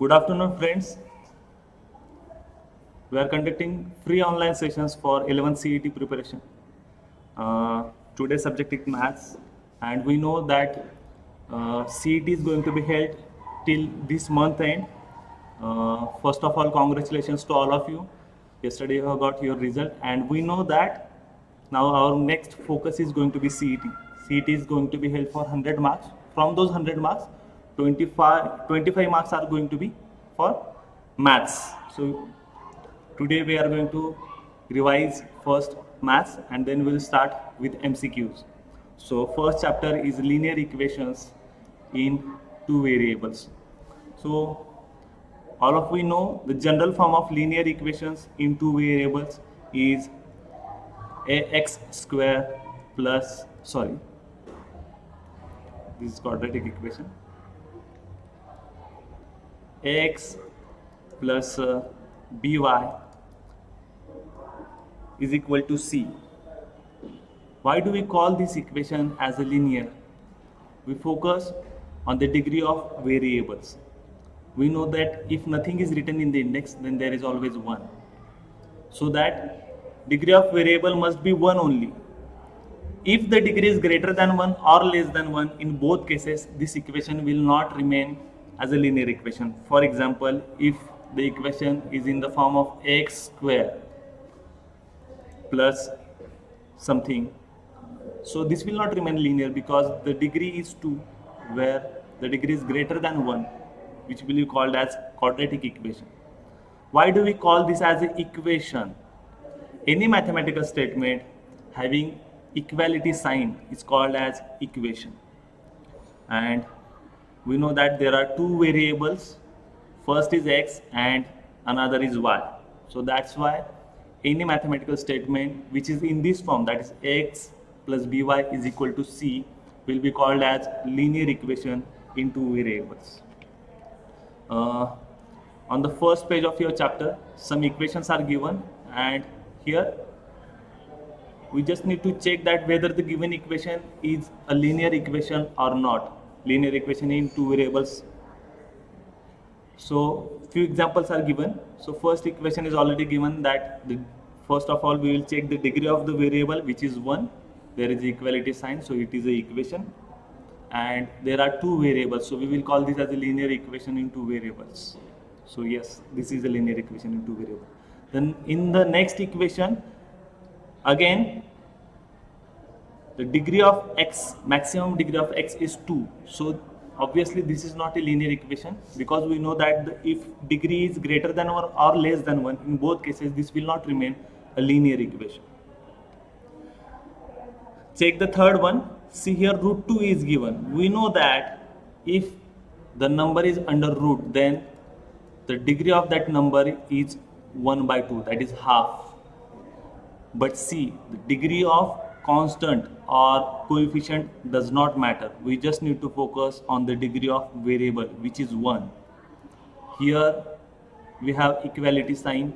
Good afternoon, friends. We are conducting free online sessions for 11 CET preparation. Today's subject is maths, and we know that CET is going to be held till this month end. First of all, congratulations to all of you. Yesterday, you have got your result, and we know that now our next focus is going to be CET. CET is going to be held for 100 marks. From those 100 marks, 25 marks are going to be for maths. So today we are going to revise first maths and then we'll start with MCQs. So first chapter is linear equations in two variables. So all of we know the general form of linear equations in two variables is ax square plus this is quadratic equation, ax plus by is equal to c. Why do we call this equation as a linear? We focus on the degree of variables. We know that if nothing is written in the index, then there is always 1. So that degree of variable must be 1 only. If the degree is greater than 1 or less than 1, in both cases, this equation will not remain as a linear equation. For example, if the equation is in the form of x square plus something, so this will not remain linear because the degree is 2, where the degree is greater than 1, which will be called as quadratic equation. Why do we call this as an equation? Any mathematical statement having equality sign is called as equation. And we know that there are two variables. First is x and another is y. So that's why any mathematical statement which is in this form, that is x plus by is equal to c, will be called as linear equation in two variables. On the first page of your chapter, some equations are given, and here we just need to check that whether the given equation is a linear equation or not. Linear equation in two variables. So few examples are given. So first equation is already given, that first of all we will check the degree of the variable, which is 1. There is equality sign, so it is a equation. And there are two variables, so we will call this as a linear equation in two variables. So yes, this is a linear equation in two variables. Then in the next equation, again the degree of x, maximum degree of x is 2. So obviously this is not a linear equation, because we know that if degree is greater than or less than 1, in both cases this will not remain a linear equation. Check the third one. See here, root 2 is given. We know that if the number is under root, then the degree of that number is 1 by 2, that is half. But see, the degree of constant or coefficient does not matter. We just need to focus on the degree of variable, which is 1. Here we have equality sign,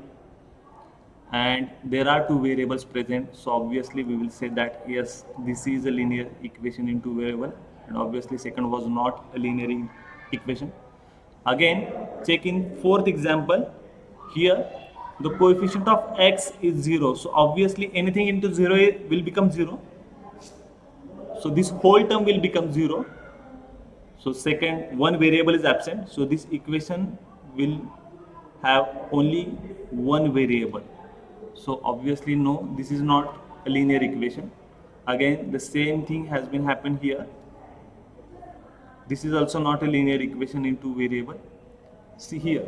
and there are two variables present, so obviously we will say that yes, this is a linear equation in two variable, and obviously second was not a linear equation. Again, check in fourth example. Here the coefficient of x is 0, so obviously anything into 0 will become 0, so this whole term will become 0. So second, one variable is absent, so this equation will have only one variable. So obviously no, this is not a linear equation. Again, the same thing has been happened here. This is also not a linear equation in two variable. See here,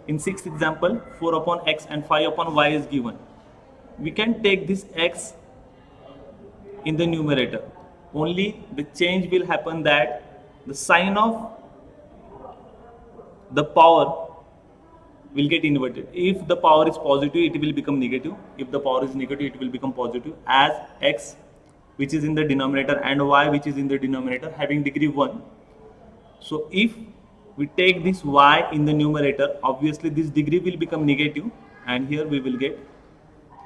in sixth example, 4 upon x and 5 upon y is given. We can take this x in the numerator. Only the change will happen that the sign of the power will get inverted. If the power is positive, it will become negative. If the power is negative, it will become positive, as x, which is in the denominator, and y, which is in the denominator, having degree 1. So if we take this y in the numerator, obviously this degree will become negative, and here we will get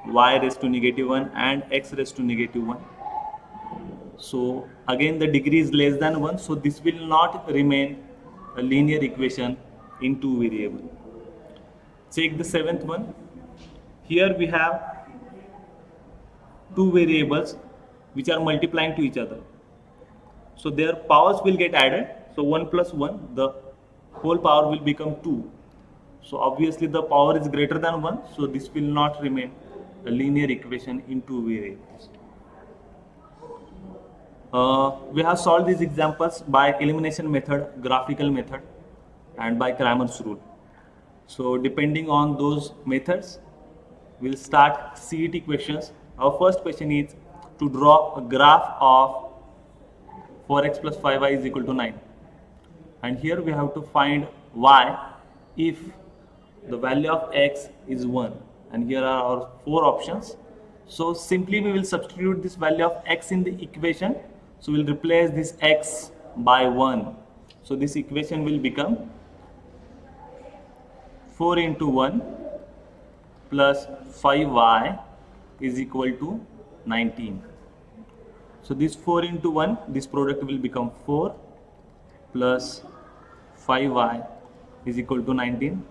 y raised to negative 1 and x raised to negative 1. So again the degree is less than 1, so this will not remain a linear equation in two variables. Check the seventh one. Here we have two variables which are multiplying to each other. So their powers will get added. So 1 plus 1, the whole power will become 2. So obviously the power is greater than 1. So this will not remain a linear equation in two variables. We have solved these examples by elimination method, graphical method, and by Cramer's rule. So depending on those methods, we'll start CET questions. Our first question is to draw a graph of 4x plus 5y is equal to 9. And here we have to find y if the value of x is 1. And here are our four options. So simply we will substitute this value of x in the equation. So we'll replace this x by 1. So this equation will become 4 into 1 plus 5y is equal to 19. So this 4 into 1, this product will become 4 plus 5y is equal to 19.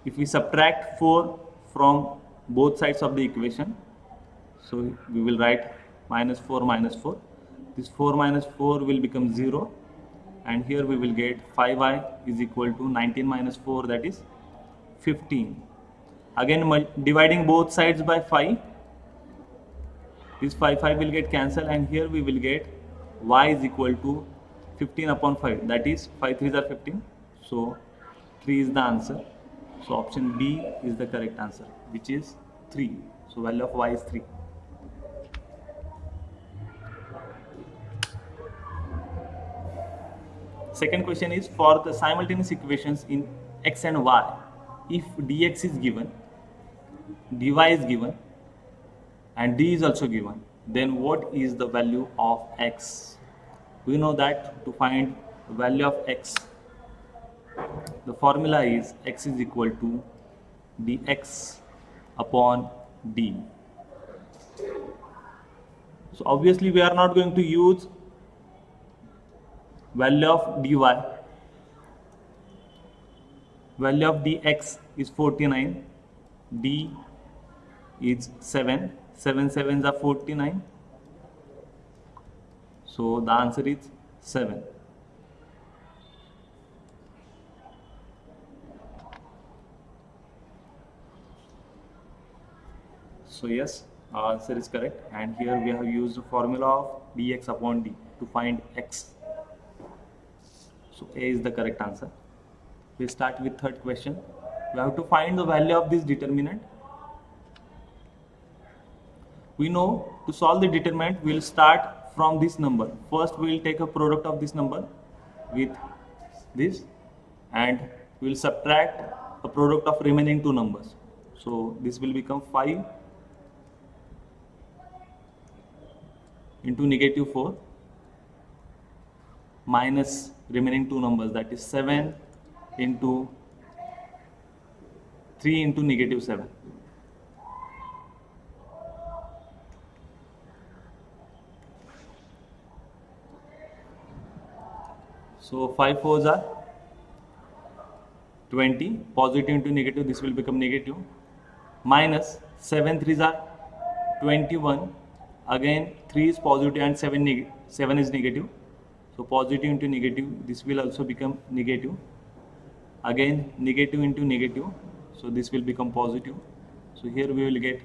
If we subtract 4 from both sides of the equation, so we will write minus 4 minus 4. This 4 minus 4 will become 0, and here we will get 5y is equal to 19 minus 4, that is 15. Again dividing both sides by 5, this 5 will get cancelled, and here we will get y is equal to 15 upon 5, that is 5 3s are 15. So 3 is the answer. So option B is the correct answer, which is 3. So value of y is 3. Second question is for the simultaneous equations in x and y. If dx is given, dy is given, and d is also given, then what is the value of x? We know that to find the value of x, the formula is x is equal to dx upon d. So obviously we are not going to use value of dy. Value of dx is 49, d is 7, 7 sevens are 49, so the answer is 7. So yes, our answer is correct, and here we have used the formula of dx upon d to find x. So A is the correct answer. We start with third question. We have to find the value of this determinant. We know to solve the determinant, we will start from this number. First we will take a product of this number with this, and we will subtract a product of remaining two numbers. So this will become 5 into negative 4 minus remaining two numbers, that is 7 into 3 into negative 7. So 5 fours are 20, positive into negative, this will become negative, minus 7 threes are 21, again 3 is positive and 7 is negative. So positive into negative, this will also become negative. Again negative into negative, so this will become positive. So here we will get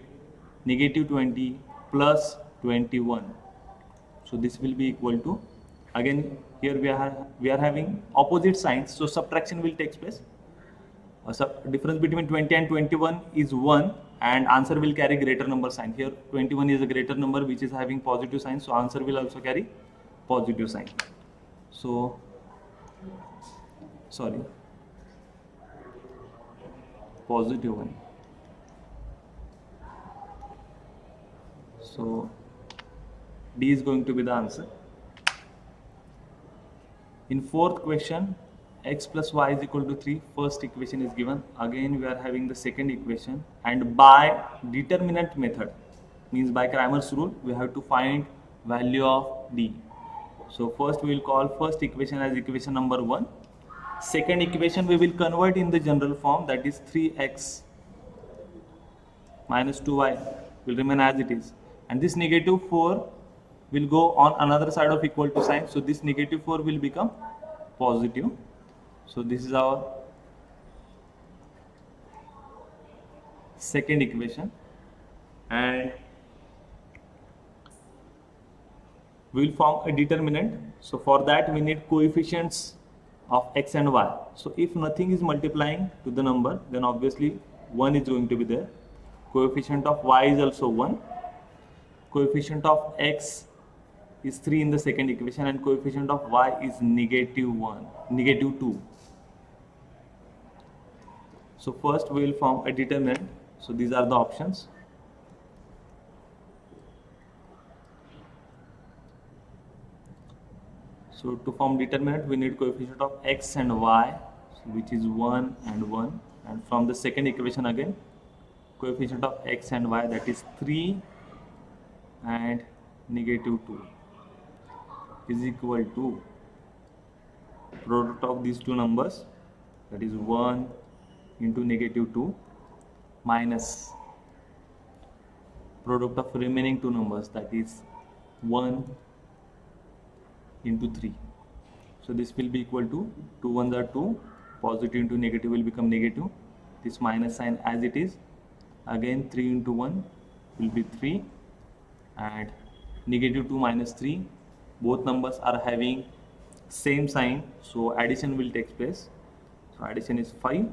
negative 20 plus 21. So this will be equal to, again here we are having opposite signs, so subtraction will take place. Difference between 20 and 21 is 1, and answer will carry greater number sign. Here 21 is a greater number which is having positive sign, so answer will also carry positive sign. So positive 1. So D is going to be the answer. In fourth question, x plus y is equal to 3. First equation is given. Again we are having the second equation, and by determinant method, means by Cramer's rule, we have to find value of D. So first we will call first equation as equation number 1. second equation we will convert in the general form, that is 3x minus 2y will remain as it is, and this negative 4 will go on another side of equal to sign, so this negative 4 will become positive. So this is our second equation, and we will form a determinant. So for that we need coefficients of x and y. So if nothing is multiplying to the number, then obviously 1 is going to be there. Coefficient of y is also 1. Coefficient of x is 3 in the second equation, and coefficient of y is negative 2. So first we will form a determinant. So these are the options. So to form determinant we need coefficient of x and y, which is 1 and 1, and from the second equation again coefficient of x and y, that is 3 and negative 2, is equal to product of these two numbers, that is 1 into negative 2 minus product of remaining two numbers, that is 1 into 3. So this will be equal to 2 1s are 2, positive into negative will become negative, this minus sign as it is, again 3 into 1 will be 3, and negative 2 minus 3, both numbers are having same sign, so addition will take place. So addition is 5,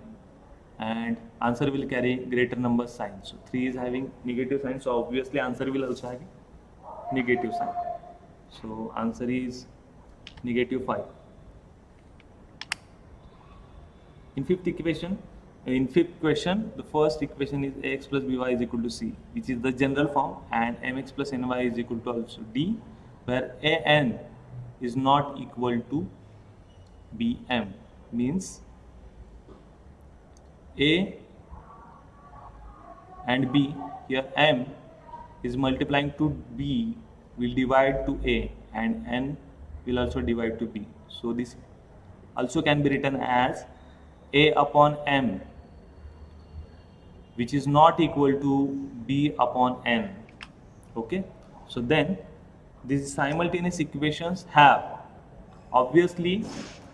and answer will carry greater number sign. So 3 is having negative sign, so obviously answer will also have negative sign. So answer is negative 5. In fifth question, the first equation is ax plus by is equal to c, which is the general form, and mx plus ny is equal to also d, where an is not equal to bm, means a and b, here m is multiplying to b will divide to a, and n will also divide to b. So this also can be written as a upon m, which is not equal to b upon n. Okay, so then these simultaneous equations have, obviously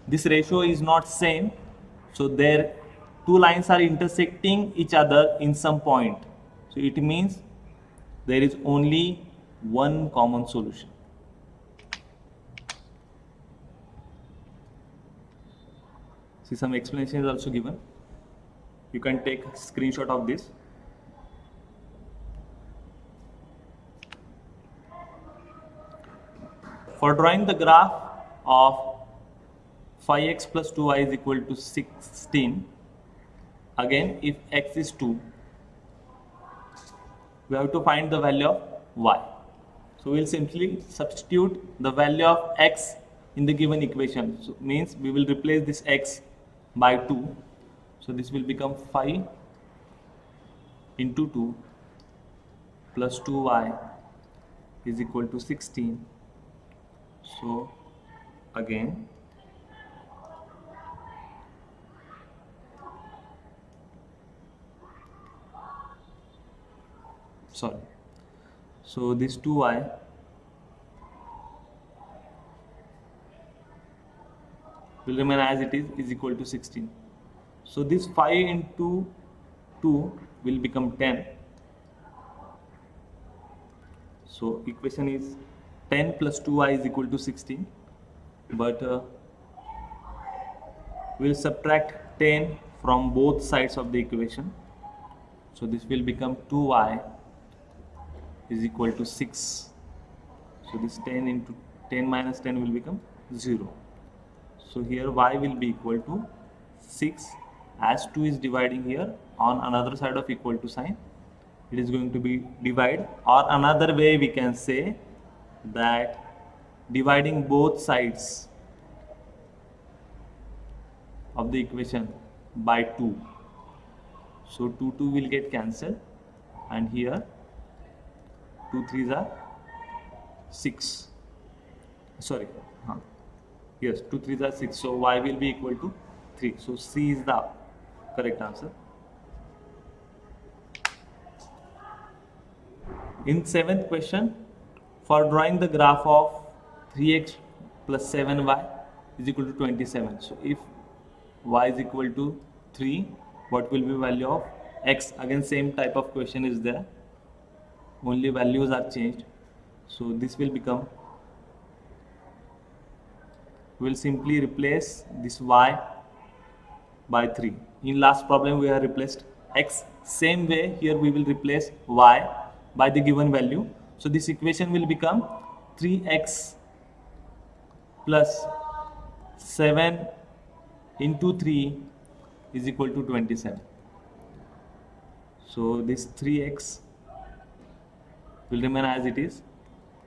this ratio is not same, so their two lines are intersecting each other in some point, so it means there is only one common solution. See, some explanation is also given. You can take a screenshot of this. For drawing the graph of 5x plus 2y is equal to 16, again if x is 2, we have to find the value of y. So we will simply substitute the value of x in the given equation. So means we will replace this x by 2. So this will become 5 into 2 plus 2y is equal to 16. So again so this 2y will remain as it is equal to 16. So this 5 into 2 will become 10. So equation is 10 plus 2y is equal to 16, but we will subtract 10 from both sides of the equation. So this will become 2y is equal to 6. So this 10 into 10 minus 10 will become 0. So here y will be equal to 6, as 2 is dividing here on another side of equal to sign, it is going to be divide, or another way we can say that dividing both sides of the equation by 2. So 2 will get cancelled, and here 2 3s are 6. Sorry, yes, 2 3s are 6. So y will be equal to 3. So C is the correct answer. In 7th question, for drawing the graph of 3x plus 7y is equal to 27. So if y is equal to 3, what will be value of x? Again same type of question is there, only values are changed. So this will become, we will simply replace this y by 3. In last problem we have replaced x, same way here we will replace y by the given value. So this equation will become 3x plus 7 into 3 is equal to 27. So this 3x will remain as it is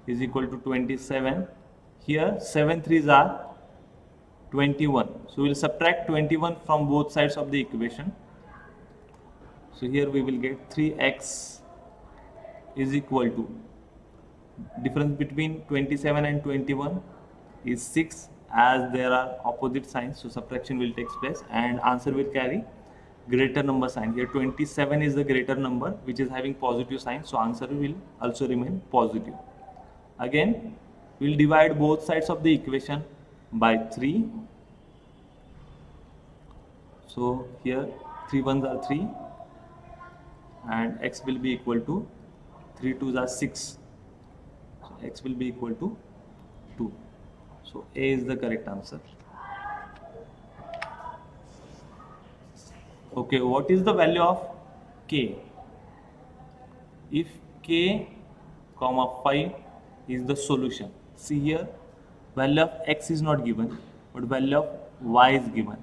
equal to 27. Here 7 3s are 21. So we will subtract 21 from both sides of the equation. So here we will get 3x is equal to, difference between 27 and 21 is 6, as there are opposite signs, so subtraction will take place and answer will carry greater number sign. Here 27 is the greater number which is having positive sign, so answer will also remain positive. Again we will divide both sides of the equation by 3. So here 3 1s are 3 and x will be equal to 3 2s are 6. So x will be equal to 2. So A is the correct answer. Okay, what is the value of k? If k comma 5 is the solution, see here value of x is not given but value of y is given.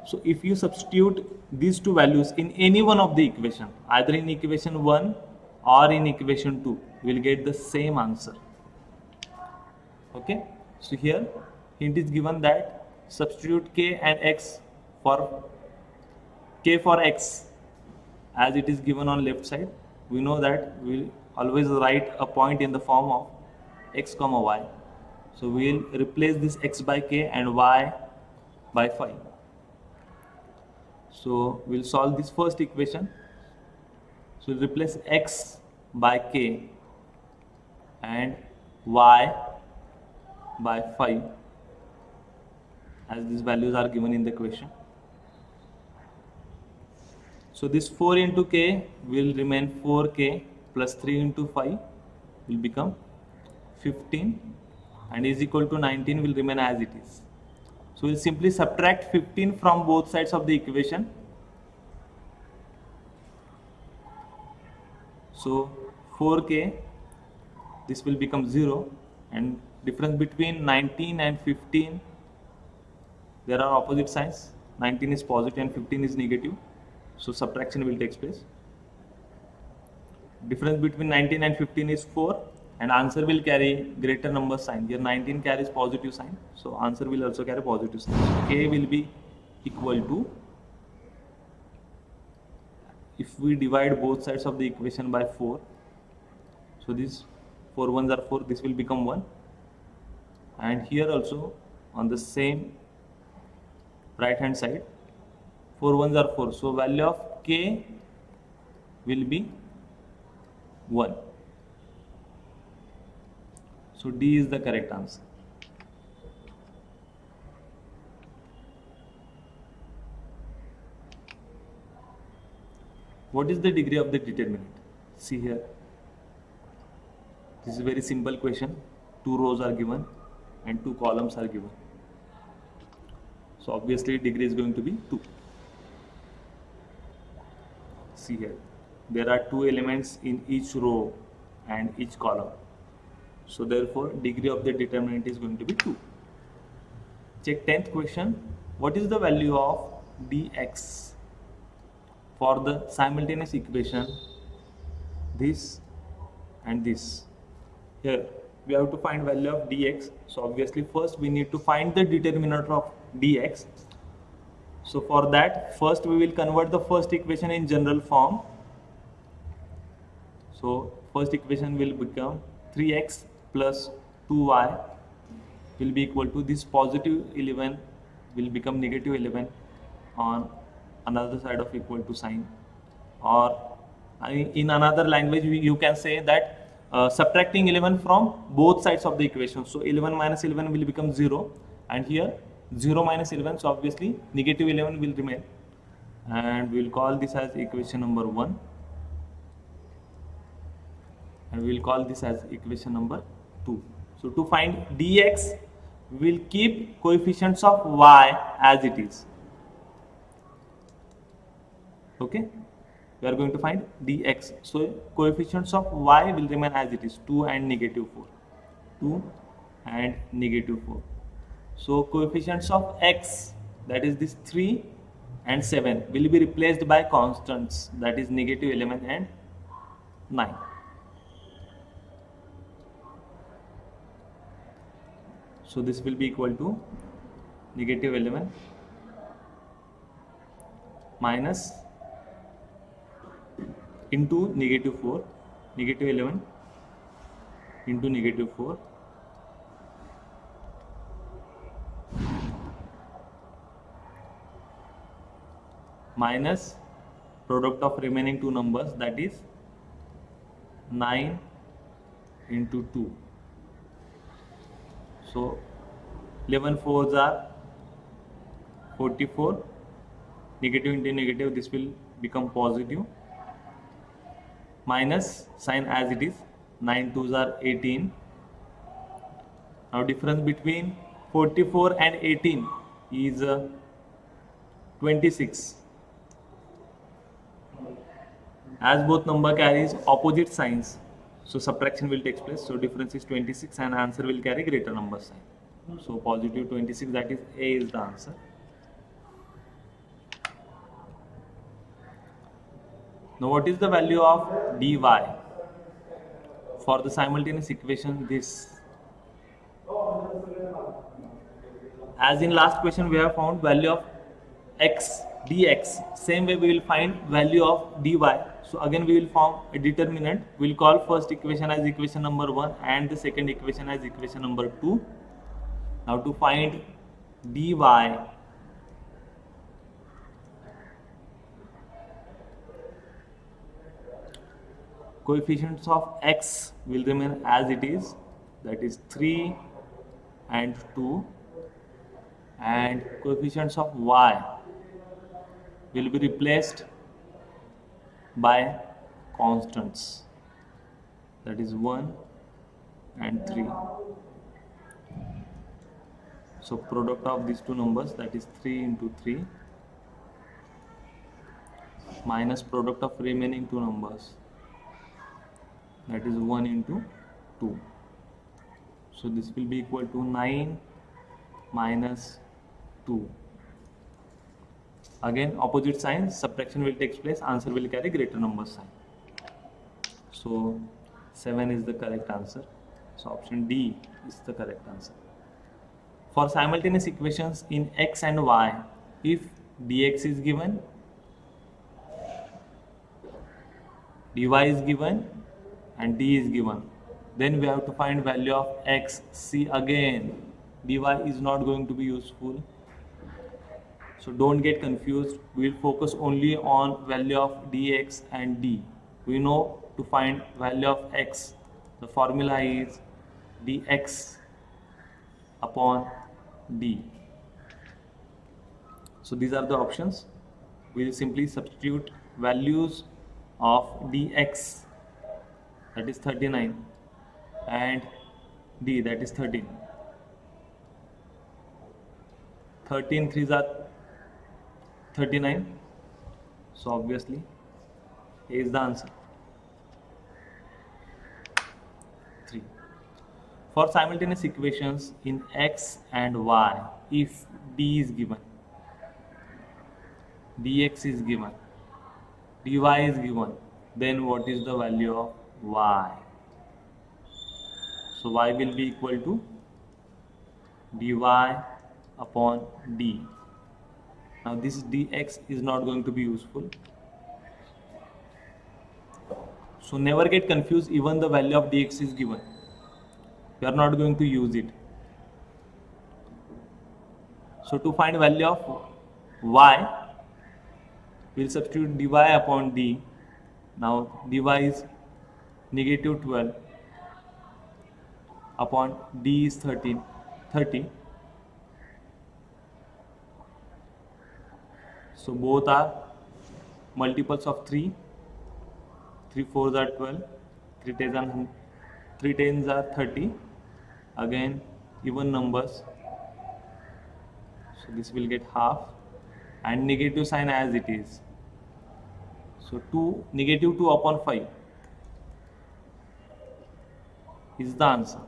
So if you substitute these two values in any one of the equation, either in equation 1 or in equation 2, we will get the same answer. Okay, so here hint is given that substitute k and x for k for x as it is given on left side. We know that we will always write a point in the form of x comma y. So we will replace this x by k and y by 5. So we will solve this first equation. So we'll replace x by k and y by 5 as these values are given in the question. So this 4 into k will remain 4k plus 3 into 5 will become 15 and is equal to 19 will remain as it is. So we'll simply subtract 15 from both sides of the equation. So 4k, this will become 0, and difference between 19 and 15, there are opposite signs. 19 is positive and 15 is negative. So subtraction will take place. Difference between 19 and 15 is 4 and answer will carry greater number sign. Here 19 carries positive sign, so answer will also carry positive sign. So k will be equal to, if we divide both sides of the equation by 4, so this 4 1s are 4, this will become 1, and here also on the same right hand side 4 1s are 4, so value of k will be 1. So D is the correct answer. What is the degree of the determinant? See here, this is a very simple question. 2 rows are given and 2 columns are given. So obviously degree is going to be 2. See here, there are 2 elements in each row and each column. So therefore degree of the determinant is going to be 2. Check 10th question. What is the value of dx for the simultaneous equation this and this? Here we have to find value of dx. So obviously first we need to find the determinant of dx. So for that, first we will convert the first equation in general form. So first equation will become 3x plus 2y will be equal to this positive 11 will become negative 11 on another side of equal to sign, or in another language you can say that subtracting 11 from both sides of the equation. So 11 minus 11 will become 0, and here 0 minus 11, so obviously negative 11 will remain, and we will call this as equation number 1, and we will call this as equation number 2. So to find dx, we will keep coefficients of y as it is. Okay, we are going to find dx. So coefficients of y will remain as it is, 2 and negative 4. 2 and negative 4. So coefficients of x, that is this 3 and 7, will be replaced by constants, that is negative 11 and 9. So this will be equal to negative 11 minus into negative 4, negative 11 into negative 4 minus product of remaining two numbers, that is 9 into 2. So 11 fours are 44, negative into negative, this will become positive, minus sign as it is, 9 twos are 18. Now difference between 44 and 18 is 26. As both number carries opposite signs, so subtraction will take place. So difference is 26 and answer will carry greater number sign. So positive 26, that is A is the answer. Now what is the value of dy for the simultaneous equation this? As in last question we have found value of x dx, same way we will find value of dy. So again we will form a determinant. We will call first equation as equation number 1 and the second equation as equation number 2. Now to find dy, coefficients of x will remain as it is, that is 3 and 2, and coefficients of y will be replaced by constants, that is 1 and 3. So product of these two numbers, that is 3 into 3 minus product of remaining two numbers, that is 1 into 2. So this will be equal to 9 minus 2. Again opposite signs, subtraction will take place, answer will carry greater number sign. So 7 is the correct answer. So option D is the correct answer. For simultaneous equations in x and y, if dx is given, dy is given and d is given, then we have to find value of x. See again, dy is not going to be useful, so don't get confused. We will focus only on value of dx and d. We know to find value of x, the formula is dx upon d. So these are the options. We will simply substitute values of dx, that is 39, and d, that is 13. 13 threes are 39, so obviously A is the answer. 3. For simultaneous equations in x and y, if d is given, dx is given, dy is given, then what is the value of y? So y will be equal to dy upon d. Now this dx is not going to be useful, so never get confused. Even the value of dx is given, we are not going to use it. So to find value of y, we'll substitute dy upon d. Now dy is negative 12 upon d is 30. So both are multiples of 3. 3 4s are 12. 3 tens are 30. Again even numbers. So this will get half and negative sign as it is. So negative 2 upon 5 is the answer.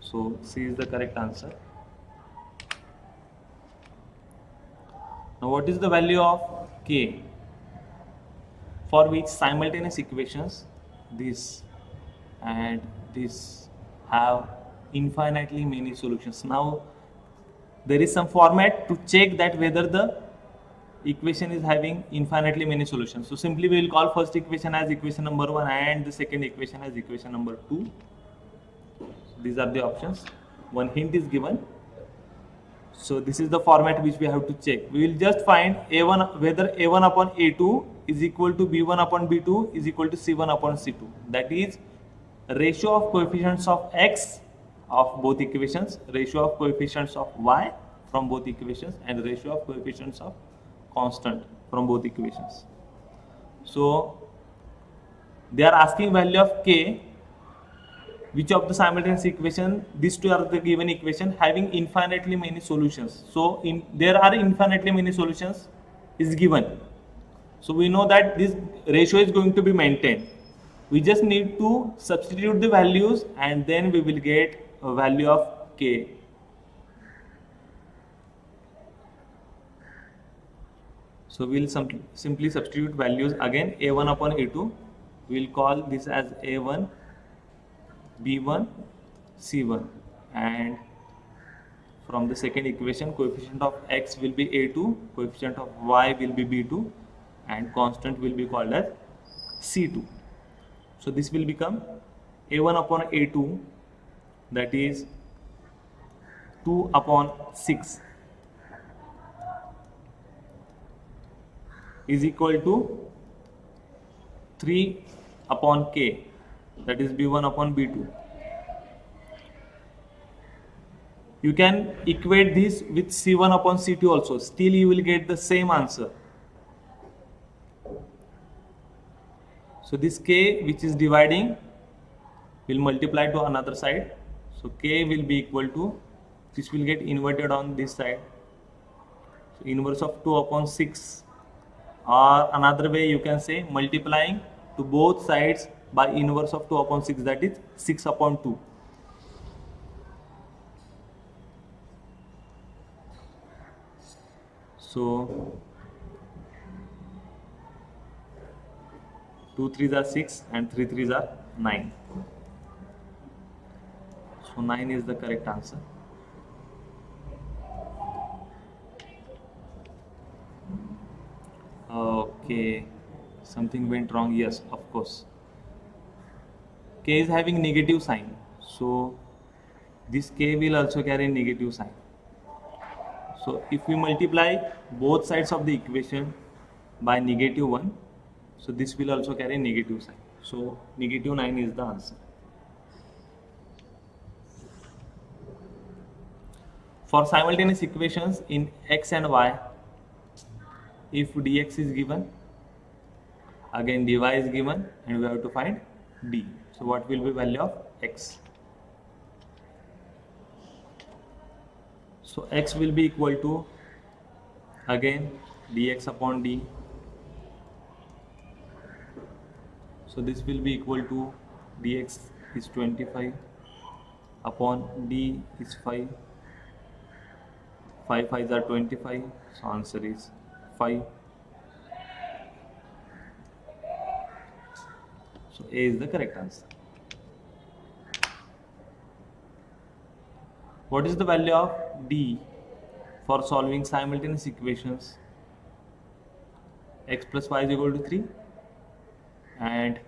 So C is the correct answer. Now what is the value of k for which simultaneous equations this and this have infinitely many solutions? Now there is some format to check that whether the equation is having infinitely many solutions. So simply we will call first equation as equation number 1 and the second equation as equation number 2. So these are the options. One hint is given. So this is the format which we have to check. We will just find a1 whether a1 upon a2 is equal to b1 upon b2 is equal to c1 upon c2. That is ratio of coefficients of x of both equations, ratio of coefficients of y from both equations, and ratio of coefficients of constant from both equations. So they are asking value of k, which of the simultaneous equation, these two are the given equation having infinitely many solutions. So there are infinitely many solutions is given. So we know that this ratio is going to be maintained. We just need to substitute the values and then we will get a value of k. So we will simply substitute values again. a1 upon a2, we will call this as a1, b1, c1, and from the second equation coefficient of x will be a2, coefficient of y will be b2, and constant will be called as c2. So this will become a1 upon a2, that is 2 upon 6 is equal to 3 upon k, that is b1 upon b2. You can equate this with c1 upon c2 also, still you will get the same answer. So this k which is dividing will multiply to another side. So k will be equal to, this will get inverted on this side. So inverse of 2 upon 6, or another way you can say multiplying to both sides by inverse of 2 upon 6, that is 6 upon 2. So 2 3s are 6 and 3 3s are 9. So 9 is the correct answer. Okay, something went wrong. Yes, of course. K is having negative sign, so this k will also carry negative sign. So if we multiply both sides of the equation by negative 1, so this will also carry negative sign. So negative 9 is the answer. For simultaneous equations in x and y, if dx is given, again dy is given, and we have to find d. So what will be value of x? So x will be equal to, again, dx upon d. So this will be equal to dx is 25 upon d is 5. 5 5s are 25. So answer is 5. So A is the correct answer. What is the value of D for solving simultaneous equations? X plus y is equal to 3 and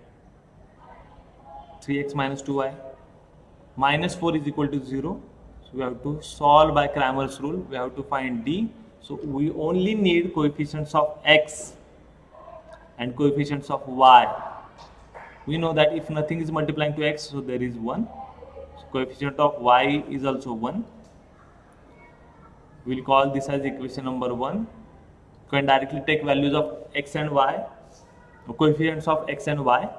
3x minus 2y minus 4 is equal to 0. So we have to solve by Cramer's rule. We have to find D. So we only need coefficients of x and coefficients of y. We know that if nothing is multiplying to x, so there is 1. So coefficient of y is also 1. We'll call this as equation number 1. You can directly take values of x and y, coefficients of x and y.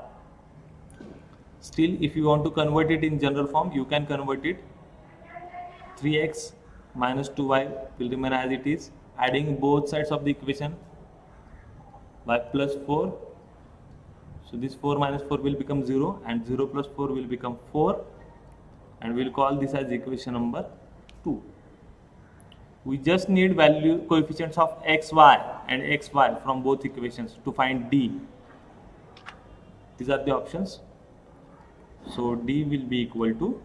Still, if you want to convert it in general form, you can convert it. 3x minus 2y will remain as it is. Adding both sides of the equation, y plus 4. So this 4 minus 4 will become 0, and 0 plus 4 will become 4, and we'll call this as equation number 2. We just need value coefficients of xy and xy from both equations to find D. These are the options. So D will be equal to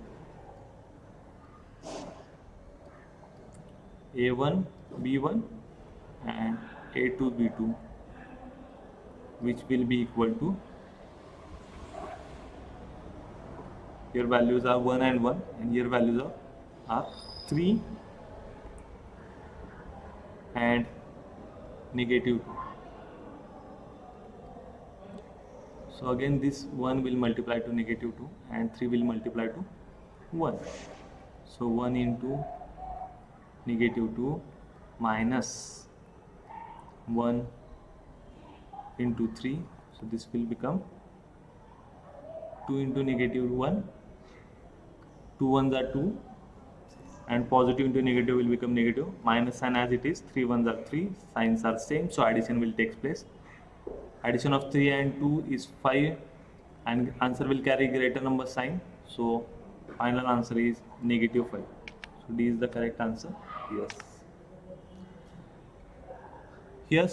A1 B1 and A2 B2, which will be equal to, here values are 1 and 1, and here values are 3 and negative 2. So again this 1 will multiply to negative 2 and 3 will multiply to 1. So 1 into negative 2 minus 1 into 3. So this will become 2 into negative 1. 2 ones are 2, and positive into negative will become negative. Minus sign as it is. 3 ones are 3. Signs are same, so addition will take place. Addition of 3 and 2 is 5, and answer will carry greater number sign. So final answer is negative 5. So D is the correct answer. Yes. Here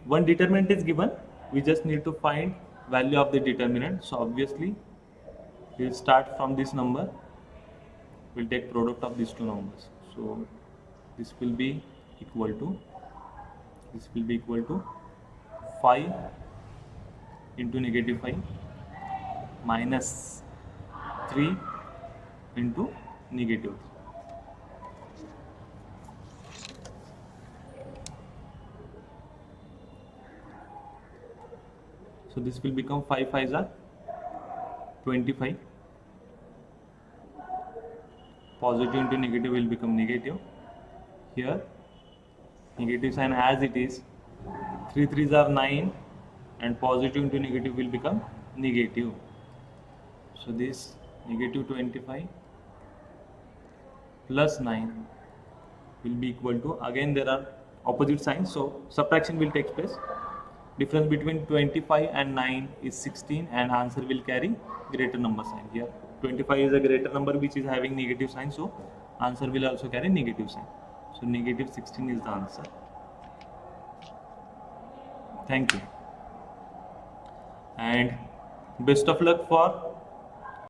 one determinant is given. We just need to find value of the determinant. So obviously we'll start from this number. We'll take product of these two numbers. So this will be equal to 5 into negative 5 minus 3 into negative 3. So this will become 5 5s are 25. Positive into negative will become negative. Here negative sign as it is. 3 3s are 9, and positive into negative will become negative. So this negative 25 plus 9 will be equal to, again there are opposite signs, so subtraction will take place. Difference between 25 and 9 is 16, and answer will carry greater number sign. Here 25 is a greater number which is having negative sign, so answer will also carry negative sign. So negative 16 is the answer. Thank you, and best of luck for